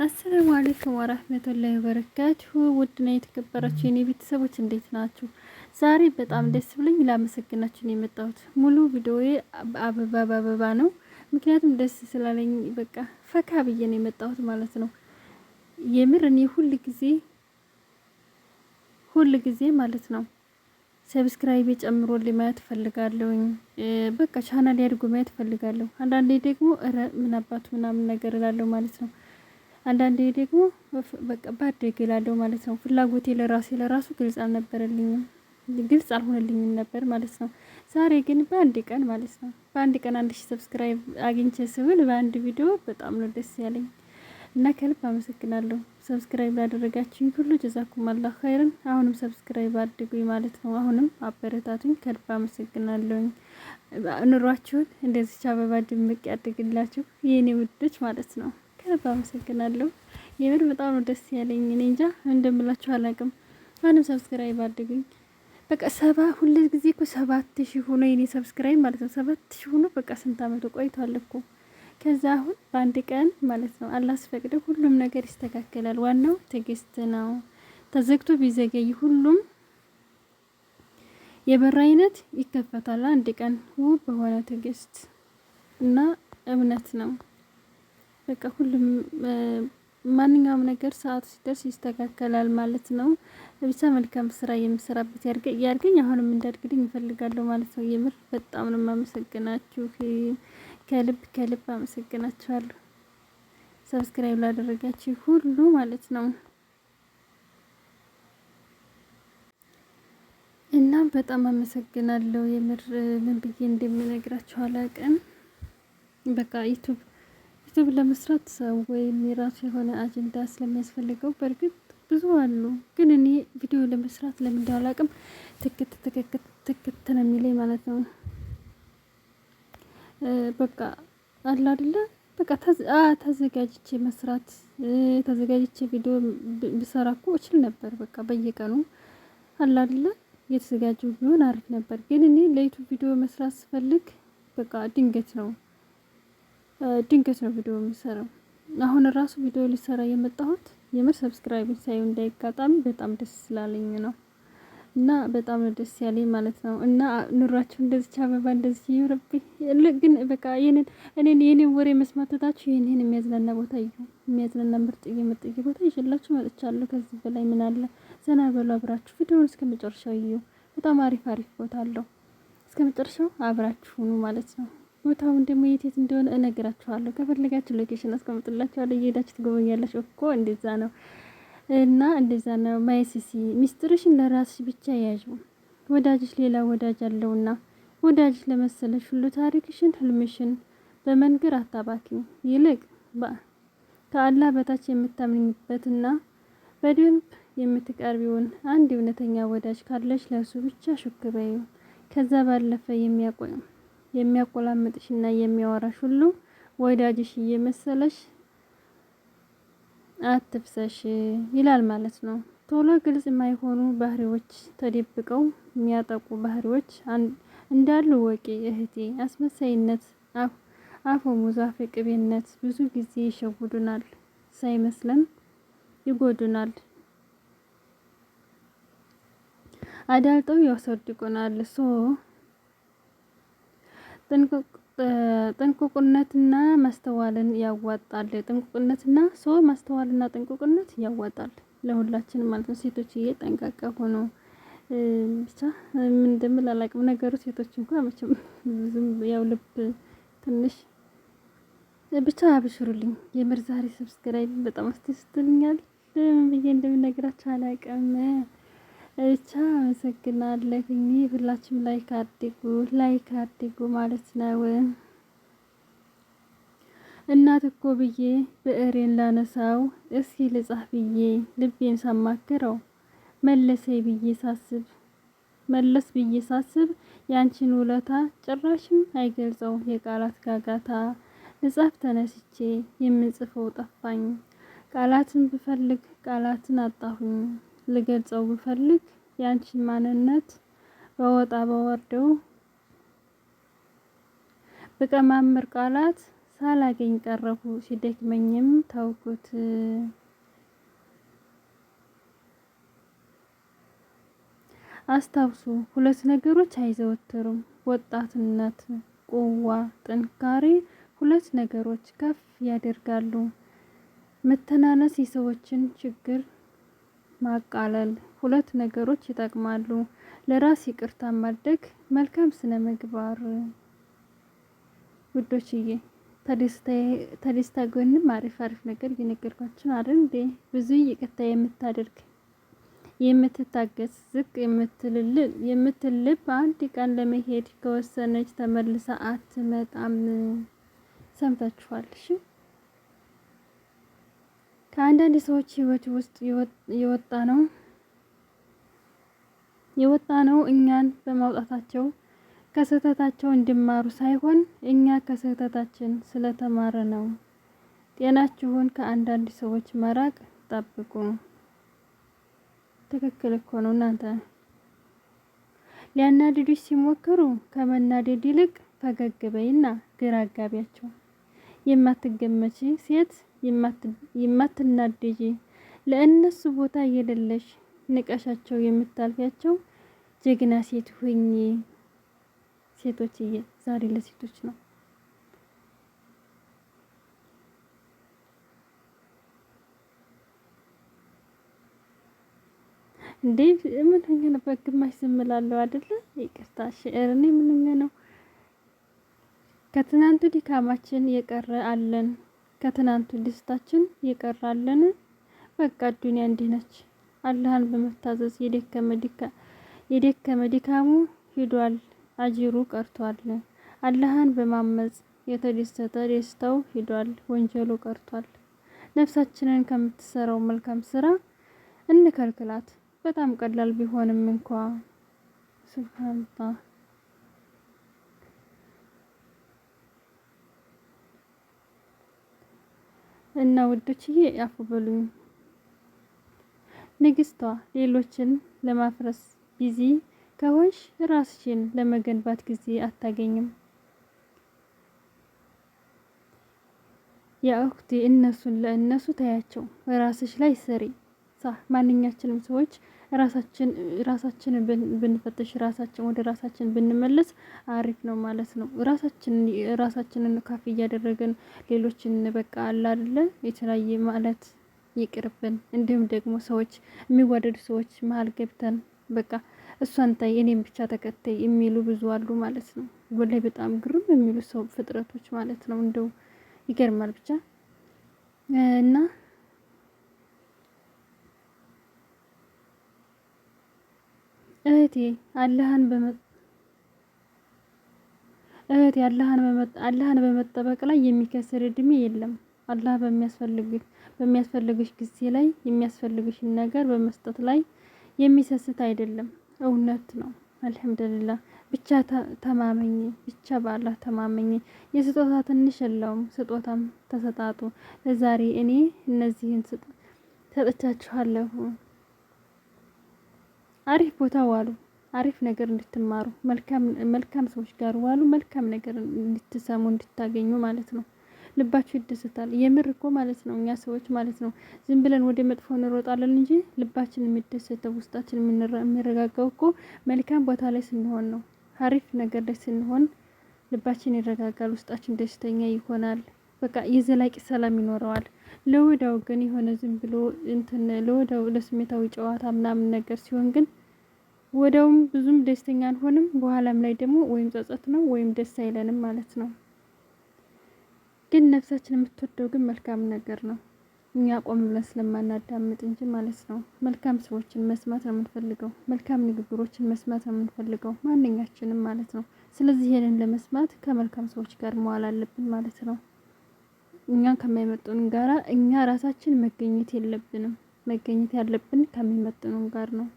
አሰላሙ አለይኩም ወራህመቱላሂ ወበረካቱሁ። ውድና የተከበራችሁ የኔ ቤተሰቦች እንዴት ናችሁ? ዛሬ በጣም ደስ ብሎኝ ላመሰግናችሁ ነው የመጣሁት። ሙሉ ቪዲዮዬ አበባ በአበባ ነው። ምክንያቱም ደስ ስላለኝ በቃ ፈካ ብዬ ነው የመጣሁት ማለት ነው። የምር እኔ ሁል ጊዜ ማለት ነው ሰብስክራይብ ጨምሮልኝ ማየት ፈልጋለሁኝ። በቃ ቻናል ያድርጉ ማየት ፈልጋለሁ። አንዳንዴ ደግሞ ምን አባቱ ምናምን ነገር እላለሁ ማለት ነው። አንዳንዴ ደግሞ በቃ ባደግ እላለሁ ማለት ነው። ፍላጎቴ ለራሱ ግልጽ አልሆነልኝም ነበር ማለት ነው። ዛሬ ግን በአንድ ቀን ማለት ነው በአንድ ቀን 1000 ሰብስክራይብ አግኝቼ ስብል በአንድ ቪዲዮ በጣም ነው ደስ ያለኝ እና ከልብ አመሰግናለሁ። ሰብስክራይብ ላደረጋችሁኝ ሁሉ ጀዛኩም አላህ ኸይርን። አሁንም ሰብስክራይብ አድርጉኝ ማለት ነው። አሁንም አበረታቱኝ። ከልብ አመሰግናለሁኝ። ኑሯችሁን እንደዚህ አበባ ድምቅ ያድርግላችሁ የኔ ውዶች ማለት ነው። ከልብ አመሰግናለሁ። የምር በጣም ነው ደስ ያለኝ። እኔ እንጃ እንደምላችሁ አላውቅም። አሁንም ሰብስክራይብ አድርጉኝ። በቃ ሁሉ ጊዜ እኮ 7000 ሆኖ የኔ ሰብስክራይብ ማለት ነው 7000 ሆኖ በቃ ስንት አመት ቆይቷል እኮ። ከዛ አሁን በአንድ ቀን ማለት ነው አላህ ሲፈቅድ ሁሉም ነገር ይስተካከላል። ዋናው ትዕግስት ነው። ተዘግቶ ቢዘገይ ሁሉም የበር አይነት ይከፈታል አንድ ቀን ውብ በሆነ ትዕግስት እና እምነት ነው። በቃ ሁሉም ማንኛውም ነገር ሰዓቱ ሲደርስ ይስተካከላል ማለት ነው። ብቻ መልካም ስራ የምሰራበት ያርገኝ። አሁንም እንዳድግልኝ እፈልጋለሁ ማለት ነው። የምር በጣም ነው የማመሰግናችሁ። ከልብ አመሰግናችኋለሁ። ሰብስክራይብ ላደረጋችሁ ሁሉ ማለት ነው እና በጣም አመሰግናለሁ። የምር ምን ብዬ እንደምነግራችሁ አላውቅም። በቃ ዩቲዩብ ለመስራት ሰው ወይም የራሱ የሆነ አጀንዳ ስለሚያስፈልገው በእርግጥ ብዙ አሉ፣ ግን እኔ ቪዲዮ ለመስራት ለምን እንደው አላውቅም ትክት ነው የሚለኝ ማለት ነው። በቃ አለ አይደለ በቃ ተዘጋጅቼ መስራት ተዘጋጅቼ ቪዲዮ ብሰራ እኮ እችል ነበር። በቃ በየቀኑ አለ አይደለ የተዘጋጀው ቢሆን አሪፍ ነበር። ግን እኔ ለዩቲዩብ ቪዲዮ መስራት ስፈልግ በቃ ድንገት ነው ቪዲዮ የምሰራው። አሁን ራሱ ቪዲዮ ሊሰራ የመጣሁት የምር ሰብስክራይብ ሳይሆን እንዳይጋጣም በጣም ደስ ስላለኝ ነው። እና በጣም ነው ደስ ያለኝ ማለት ነው። እና ኑሯችሁ እንደዚህ አበባ እንደዚህ ይውርብኝ። ግን በቃ የኔን ወሬ መስማታችሁ ይሄን የሚያዝናና ቦታ የሚያዝናና ምርጥ ቦታ ይዤላችሁ መጥቻለሁ። ከዚህ በላይ ምን አለ? ዘና በሉ አብራችሁ ቪዲዮውን እስከመጨረሻው እዩ። በጣም አሪፍ ቦታ አለው። እስከመጨረሻው አብራችሁ ሁኑ ማለት ነው። ቦታውን ደግሞ የት እንደሆነ እነግራችኋለሁ። ከፈለጋችሁ ሎኬሽን አስቀምጥላችኋለሁ። እየሄዳችሁ ትጎበኛላችሁ እኮ እንደዛ ነው። እና እንደዛ ነው። ማይሲሲ ሚስጥርሽን ለራስሽ ብቻ ያዡ። ወዳጅሽ ሌላ ወዳጅ አለውና ወዳጅሽ ለመሰለሽ ሁሉ ታሪክሽን፣ ህልምሽን በመንገር አታባኪኝ። ይልቅ ከአላህ በታች የምታምኝበትና በደንብ የምትቀርቢውን አንድ እውነተኛ ወዳጅ ካለሽ ለሱ ብቻ ሹክ በይው። ከዛ ባለፈ የሚያቆላምጥሽና የሚያወራሽ ሁሉ ወዳጅሽ እየመሰለሽ አትፍሰሽ ይላል ማለት ነው። ቶሎ ግልጽ የማይሆኑ ባህሪዎች ተደብቀው የሚያጠቁ ባህሪዎች እንዳሉ ወቂ እህቴ። አስመሳይነት፣ አፈሙዝ፣ ቅቤነት ብዙ ጊዜ ይሸውዱናል፣ ሳይመስለን ይጎዱናል፣ አዳልጠው ያስወድቁናል። ጥንቁቅነትና ማስተዋልን ያዋጣል። ማስተዋልና ጥንቁቅነት ያዋጣል ለሁላችንም ማለት ነው። ሴቶችዬ ጠንቃቃ ሆኖ ብቻ ምን እንደምል አላውቅም። ነገሩ ሴቶች እንኳን መቼም ብዙም ያው ልብ ትንሽ ብቻ አብሽሩልኝ። የምር ዛሬ ሰብስክራይብ በጣም አስተስተኛል። ምን ብዬ እንደምነግራችሁ አላውቅም። ብቻ አመሰግናለሁ። ሁላችሁም ላይክ አድርጉ ማለት ነው። እናት እኮ ብዬ ብዕሬን ላነሳው እስኪ ልጻፍ ብዬ ልቤን ሳማክረው መለስ ብዬ ሳስብ ያንቺን ውለታ ጭራሽም አይገልጸው የቃላት ጋጋታ። ልጻፍ ተነስቼ የምንጽፈው ጠፋኝ። ቃላትን ብፈልግ ቃላትን አጣሁኝ። ልገልጸው ብፈልግ ያንቺን ማንነት በወጣ በወርደው በቀማምር ቃላት ሳላገኝ ቀረሁ ሲደክመኝም ተውኩት። አስታውሱ፣ ሁለት ነገሮች አይዘወትሩም። ወጣትነት፣ ቁዋ፣ ጥንካሬ ሁለት ነገሮች ከፍ ያደርጋሉ። መተናነስ፣ የሰዎችን ችግር ማቃለል ሁለት ነገሮች ይጠቅማሉ። ለራስ ይቅርታ ማድረግ፣ መልካም ስነ ምግባር። ውዶችዬ ተደስታ ጎንም አሪፍ ነገር እየነገርኳችሁ አይደል እንዴ? ብዙ ይቅርታ የምታደርግ የምትታገስ ዝቅ የምትልብ አንድ ቀን ለመሄድ ከወሰነች ተመልሳ አትመጣም። ሰምታችኋል? እሺ ከአንዳንድ ሰዎች ህይወት ውስጥ የወጣ ነው እኛን በማውጣታቸው ከስህተታቸው እንዲማሩ ሳይሆን እኛ ከስህተታችን ስለተማረ ነው። ጤናችሁን ከአንዳንድ ሰዎች መራቅ ጠብቁ። ትክክል እኮ ነው። እናንተ ሊያናድዱሽ ሲሞክሩ ከመናደድ ይልቅ ፈገግ በይና ግራ አጋቢያቸው። የማትገመቺ ሴት፣ የማትናደጂ፣ ለእነሱ ቦታ የሌለሽ፣ ንቀሻቸው የምታልፊያቸው ጀግና ሴት ሁኚ። ሴቶችዬ ዛሬ ለሴቶች ነው። እንዴ ምን ሆኜ ነው? በግማሽ ዝም እላለሁ አይደለ? ይቅርታ እኔ ምን ሆኜ ነው? ከትናንቱ ድካማችን የቀረ አለን? ከትናንቱ ደስታችን የቀረ አለን? በቃ ዱንያ እንዲህ ነች። አላህን በመታዘዝ የደከመ ድካሙ ሂዷል፣ አጅሩ ቀርቷል። አላህን በማመጽ የተደሰተ ደስታው ሂዷል፣ ወንጀሉ ቀርቷል። ነፍሳችንን ከምትሰራው መልካም ስራ እንከልክላት። በጣም ቀላል ቢሆንም እንኳ ሱብሃንአላህ። እና ውዶችዬ አፉ በሉኝ። ንግስቷ ሌሎችን ለማፍረስ ቢዚ ከሆንሽ ራስሽን ለመገንባት ጊዜ አታገኝም። ያ እህቴ እነሱን ለእነሱ ታያቸው፣ ራስሽ ላይ ስሪ። ማንኛችንም ሰዎች ራሳችንን ብንፈትሽ ወደ ራሳችን ብንመለስ አሪፍ ነው ማለት ነው። ራሳችንን ካፍ እያደረግን ሌሎችን በቃ አለ አይደለ የተለያየ ማለት ይቅርብን። እንዲሁም ደግሞ ሰዎች የሚዋደዱ ሰዎች መሀል ገብተን በቃ እሷን ታይ እኔም ብቻ ተከታይ የሚሉ ብዙ አሉ ማለት ነው። ወላሂ በጣም ግሩም የሚሉ ሰው ፍጥረቶች ማለት ነው። እንደው ይገርማል ብቻ እና እህቴ አላህን በመጠበቅ ላይ የሚከስር እድሜ የለም። አላህ በሚያስፈልግሽ ጊዜ ላይ የሚያስፈልግሽን ነገር በመስጠት ላይ የሚሰስት አይደለም። እውነት ነው። አልሐምዱሊላህ። ብቻ ተማመኝ፣ ብቻ በአላህ ተማመኝ። የስጦታ ትንሽ የለውም፣ ስጦታም ተሰጣጡ። ለዛሬ እኔ እነዚህን ሰጥቻችኋለሁ። አሪፍ ቦታ ዋሉ፣ አሪፍ ነገር እንድትማሩ፣ መልካም ሰዎች ጋር ዋሉ፣ መልካም ነገር እንድትሰሙ እንድታገኙ ማለት ነው። ልባችሁ ይደሰታል። የምር እኮ ማለት ነው። እኛ ሰዎች ማለት ነው ዝም ብለን ወደ መጥፎ እንሮጣለን እንጂ ልባችን የሚደሰተው ውስጣችን የሚረጋጋው እኮ መልካም ቦታ ላይ ስንሆን ነው። አሪፍ ነገር ላይ ስንሆን ልባችን ይረጋጋል፣ ውስጣችን ደስተኛ ይሆናል። በቃ የዘላቂ ሰላም ይኖረዋል። ለወዳው ግን የሆነ ዝም ብሎ ለወዳው ለስሜታዊ ጨዋታ ምናምን ነገር ሲሆን ግን ወዳውም ብዙም ደስተኛ አንሆንም። በኋላም ላይ ደግሞ ወይም ጸጸት ነው ወይም ደስ አይለንም ማለት ነው። ግን ነፍሳችን የምትወደው ግን መልካም ነገር ነው። እኛ ቆም ብለን ስለማናዳምጥ እንጂ ማለት ነው። መልካም ሰዎችን መስማት ነው የምንፈልገው። መልካም ንግግሮችን መስማት ነው የምንፈልገው ማንኛችንም ማለት ነው። ስለዚህ ይሄንን ለመስማት ከመልካም ሰዎች ጋር መዋል አለብን ማለት ነው። እኛን ከማይመጡን ጋራ እኛ ራሳችን መገኘት የለብንም። መገኘት ያለብን ከሚመጡን ጋር ነው።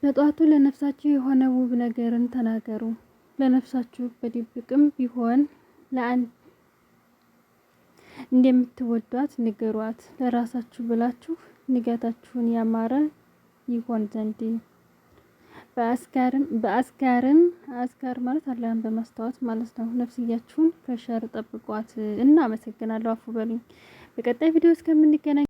በጧቱ ለነፍሳችሁ የሆነ ውብ ነገርን ተናገሩ። ለነፍሳችሁ በድብቅም ቢሆን እንደምትወዷት ንገሯት። ለራሳችሁ ብላችሁ ንጋታችሁን ያማረ ይሆን ዘንድ አስካር ማለት አላህን በማስታወስ ማለት ነው። ነፍስያችሁን ከሸር ጠብቋት። እናመሰግናለሁ። አፉ በሉኝ። በቀጣይ ቪዲዮ እስከምንገናኝ